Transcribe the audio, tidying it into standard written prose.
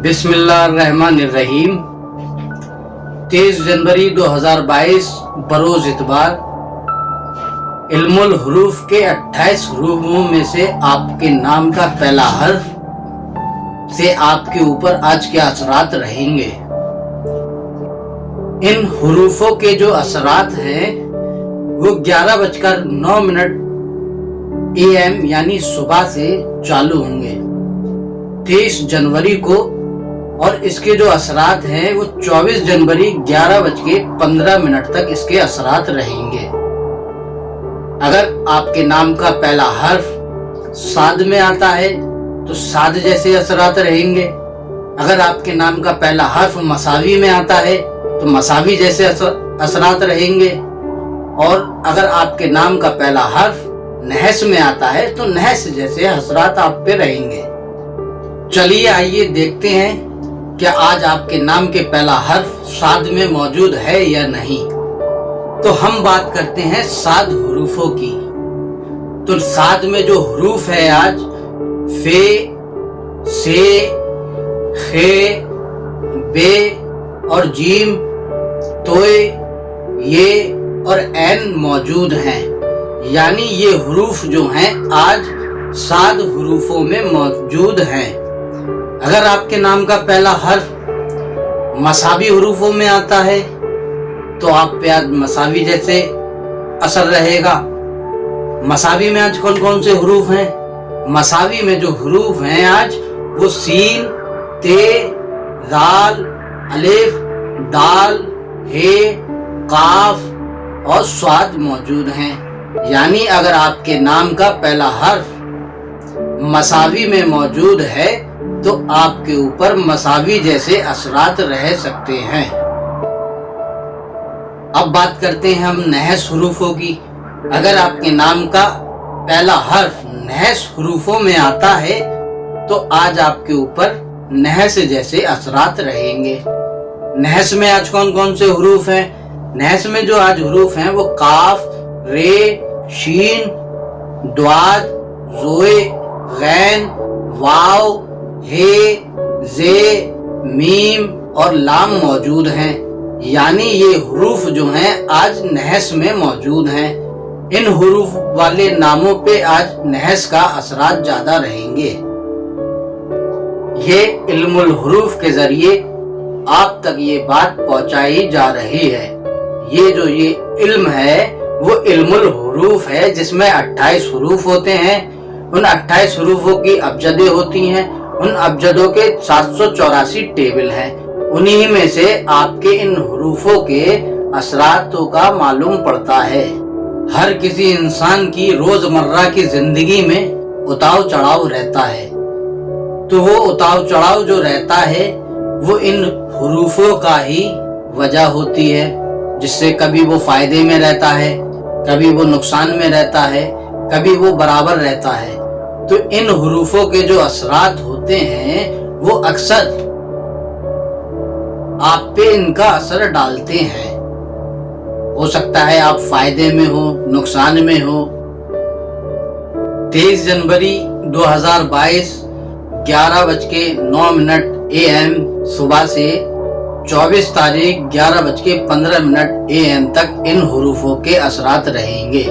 बिस्मिल्लाहिर्रहमानिर्रहीम। 23 जनवरी 2022 बरोज इतबार। इल्मुल हुरूफ के 28 हुरूफों में से आपके नाम का पहला हर्फ से आपके ऊपर आज के असरात रहेंगे। इन हुरूफों के जो असरात हैं वो 11:09 AM यानी सुबह से चालू होंगे 23 जनवरी को, और इसके जो असरात हैं वो 24 जनवरी 11:15 तक इसके असरात रहेंगे। अगर आपके नाम का पहला हर्फ साद में आता है तो साद जैसे असरात रहेंगे। अगर आपके नाम का पहला हर्फ मसावी में आता है तो मसावी जैसे असरात रहेंगे। और अगर आपके नाम का पहला हर्फ नहस में आता है तो नहस जैसे असरात आप पे रहेंगे। चलिए आइए देखते हैं क्या आज आपके नाम के पहला हर्फ साद में मौजूद है या नहीं। तो हम बात करते हैं साद हुरूफों की। तो साद में जो हुरूफ है आज फे, से, खे, बे और जीम, तोय, ये और ऐन मौजूद हैं। यानी ये हुरूफ जो हैं आज साद हुरूफों में मौजूद हैं। अगर आपके नाम का पहला हर्फ मसावी हुरूफों में आता है तो आप पे आज मसावी जैसे असर रहेगा। मसावी में आज कौन कौन से हुरूफ हैं? मसावी में जो हुरूफ हैं आज वो सीन, ते, दाल, अलिफ, दाल, हे, काफ और स्वाद मौजूद हैं। यानी अगर आपके नाम का पहला हर्फ मसावी में मौजूद है तो आपके ऊपर मसावी जैसे असरात रह सकते हैं। अब बात करते हैं हम नहस हुरूफों की। अगर आपके नाम का पहला हर्फ नहस हुरूफों में आता है तो आज आपके ऊपर नहस जैसे असरात रहेंगे। नहस में आज कौन कौन से हुरूफ हैं? नहस में जो आज हुरूफ हैं वो काफ, रे, शीन, द्वाद, जोए, गैन, वाव, हे, जे, मीम और लाम मौजूद हैं। यानी ये हुरूफ जो हैं आज नहस में मौजूद हैं। इन हुरूफ वाले नामों पे आज नहस का असरात ज्यादा रहेंगे। ये इल्मुल हुरूफ के जरिए आप तक ये बात पहुंचाई जा रही है। ये जो ये इल्म है वो इल्मुल हुरूफ है जिसमें 28 हुरूफ होते हैं। उन 28 हुरूफों की अबजदें होती हैं। उन अबजदों के 784 टेबल हैं। उन्हीं में से आपके इन हुरूफों के असरातों का मालूम पड़ता है। हर किसी इंसान की रोजमर्रा की जिंदगी में उतार चढ़ाव रहता है। तो वो उतार चढ़ाव जो रहता है वो इन हुरूफों का ही वजह होती है, जिससे कभी वो फायदे में रहता है, कभी वो नुकसान में रहता है, कभी वो बराबर रहता है। तो इन हुरूफों के जो असरात होते हैं वो अक्सर आप पे इनका असर डालते हैं। हो सकता है आप फायदे में हो, नुकसान में हो। 23 जनवरी 2022 11:09 AM सुबह से 24 तारीख 11:15 AM तक इन हुरूफों के असरात रहेंगे।